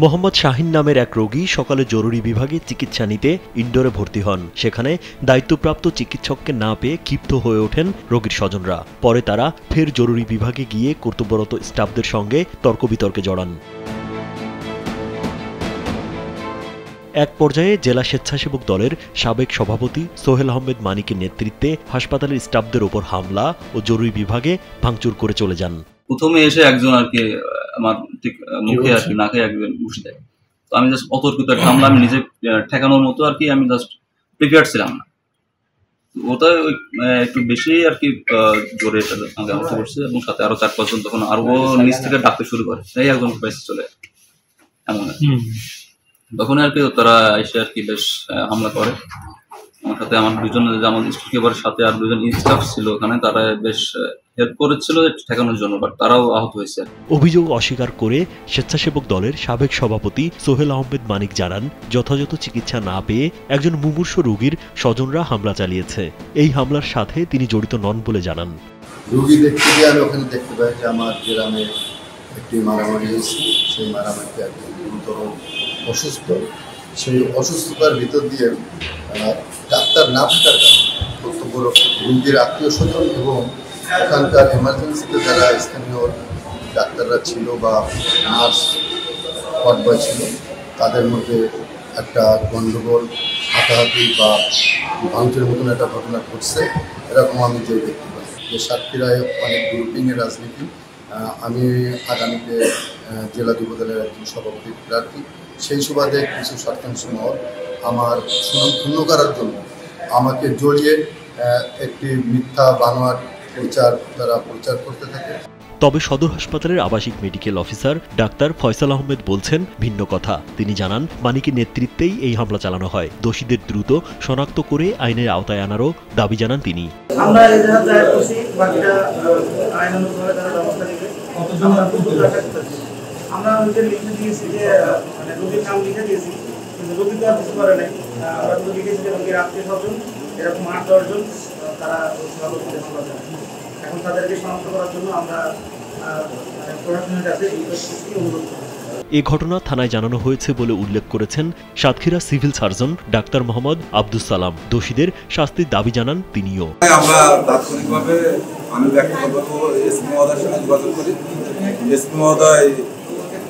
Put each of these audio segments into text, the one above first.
মোহাম্মদ শাহিন নামের এক রোগী সকালে জরুরি বিভাগে চিকিৎসা নিতে ইনডোরে ভর্তি হন। সেখানে দায়িত্বপ্রাপ্ত চিকিৎসককে না পেয়ে ক্ষিপ্ত হয়ে ওঠেন রোগীর স্বজনরা। পরে তারা ফের জরুরি বিভাগে গিয়ে কর্তব্যরত স্টাফদের সঙ্গে তর্ক বিতর্কে জড়ান। এক পর্যায়ে জেলা স্বেচ্ছাসেবক দলের সাবেক সভাপতি সোহেল আহমেদ মানিকের নেতৃত্বে হাসপাতালের স্টাফদের ওপর হামলা ও জরুরি বিভাগে ভাঙচুর করে চলে যান। প্রথমে এসে একজন আর কি আমার ঠিক মুখে আর কি নাকে একজন ঘুষি দেয়। তো আমি জাস্ট অতর্কিত একটা হামলা আমি নিজে ঠেকানোর মতো আর কি আমি জাস্ট প্রিপেয়ার্ড ছিলাম না। ওটা একটু বেশি আর কি জোরে আমাকে আহত করছে এবং সাথে আরো 4-5 জন তখন আরো নিচ থেকে ডাকতে শুরু করে, এই একজন বেশি চলে এমন আর কি। তখন আর কি তারা এসে আর কি বেশ হামলা করে আমার সাথে। আমার দুজন আমার স্কুলকেপারের সাথে আর দুজন স্টাফ ছিল ওখানে, তারা বেশ হেল্প করেছিল ঠেকানোর জন্য, বাট তারাও আহত হয়েছে। অভিযোগ অস্বীকার করে স্বেচ্ছাসেবক দলের সাবেক সভাপতি সোহেল আহমেদ মানিক জানান, যথাযথ চিকিৎসা না পেয়ে একজন মুমূর্ষু রোগীর স্বজনরা হামলা চালিয়েছে। এই হামলার সাথে তিনি জড়িত নন বলে জানান। রোগী দেখতে গিয়ে আমি ওখানে দেখতে পাই যে আমার গ্রামে একটি মারামারি হয়েছে। সেই মারামারিতে একজন গুরুতর অসুস্থ, সেই অসুস্থতার ভিতর দিয়ে ডাক্তার না থাকার কর্তব্যরত রোগীর আত্মীয় স্বজন এবং ওখানকার এমার্জেন্সিতে যারা স্থানীয় ডাক্তাররা ছিল বা নার্স ওয়ার্ড ছিল, তাদের মধ্যে একটা গণ্ডগোল, হাতাহাতি বা ভাঙচুরের মতন একটা ঘটনা ঘটছে, এরকম আমি যে দেখতে পাই। যে সাতক্ষীরায় অনেক গ্রুপিংয়ের রাজনীতি। আমি আগামীতে জেলা যুবদলের একজন সভাপতি প্রার্থী। সেই সুবাদে কিছু শতাংশ মত আমার সুনাম ক্ষুণ্ণ করার জন্য আমাকে জড়িয়ে একটি মিথ্যা বানোয়াট তারা প্রচার করতে থাকে। তবে সদর হাসপাতালের আবাসিক medical officer doctor Faisal Ahmed বলছেন ভিন্ন কথা। তিনি জানান, মানিকের নেতৃত্বেই এই হামলা চালানো হয়। দোষীদের দ্রুত শনাক্ত করে আইনের আওতায় আনারও দাবি জানান তিনি। আমরা লিখে দিয়েছি যে রোগীর নাম লিখে দিয়েছি, কিন্তু রোগী তো আর কিছু করে নাই। আমরা তো লিখেছি যে রোগীর আত্মীয় স্বজন এরকম 8-10 জন তারা এখন তাদেরকে শনাক্ত করার জন্য আমরা প্রশাসনের কাছে অনুরোধ করব। এ ঘটনা থানায় জানানো হয়েছে বলে উল্লেখ করেছেন Satkhira civil surgeon doctor Mohammad Abdus Salam. দোষীদের শাস্তির দাবি জানান তিনিও। আমরা তাৎক্ষণিকভাবে আমি ব্যক্তিগতভাবে এসপি মহোদয়ের সঙ্গে যোগাযোগ করি। এসপি মহোদয়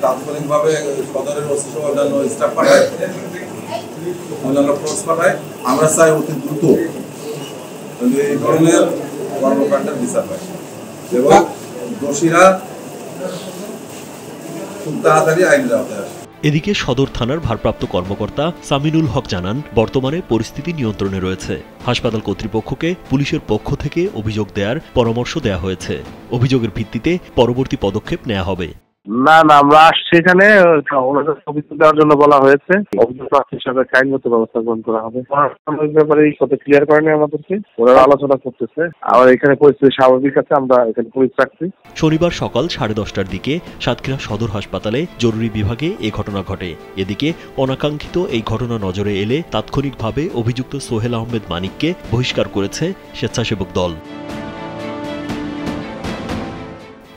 তাৎক্ষণিকভাবে সদরের ওসি সহ অন্যান্য স্টাফ পাঠায়, অন্যান্য ফোর্স পাঠায়। আমরা চাই অতি দ্রুত এই ধরনের কর্মকাণ্ডের বিচার পায় এবং দোষীরা খুব তাড়াতাড়ি আইনের আওতায় আসে। এদিকে সদর থানার ভারপ্রাপ্ত কর্মকর্তা সামিনুল হক জানান, বর্তমানে পরিস্থিতি নিয়ন্ত্রণে রয়েছে। হাসপাতাল কর্তৃপক্ষকে পুলিশের পক্ষ থেকে অভিযোগ দেওয়ার পরামর্শ দেওয়া হয়েছে। অভিযোগের ভিত্তিতে পরবর্তী পদক্ষেপ নেওয়া হবে। না, আমরা আসছি এখানে ওনাদের অভিযোগ দেওয়ার জন্য বলা হয়েছে। অভিযোগ প্রার্থীর সাথে আইনগত ব্যবস্থা গ্রহণ করা হবে। ব্যাপারে এই কথা ক্লিয়ার করেনি আমাদেরকে, ওরা আলোচনা করতেছে। আর এখানে পরিস্থিতি স্বাভাবিক আছে, আমরা এখানে পুলিশ রাখছি। শনিবার সকাল 10:30টার দিকে সাতক্ষীরা সদর হাসপাতালে জরুরি বিভাগে এ ঘটনা ঘটে। এদিকে অনাকাঙ্ক্ষিত এই ঘটনা নজরে এলে তাৎক্ষণিকভাবে অভিযুক্ত সোহেল আহমেদ মানিককে বহিষ্কার করেছে স্বেচ্ছাসেবক দল।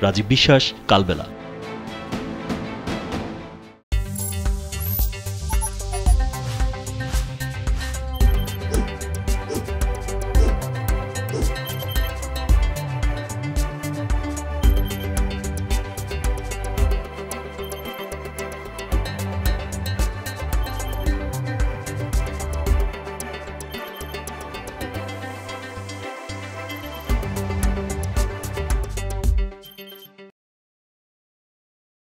রাজীব বিশ্বাস, কালবেলা।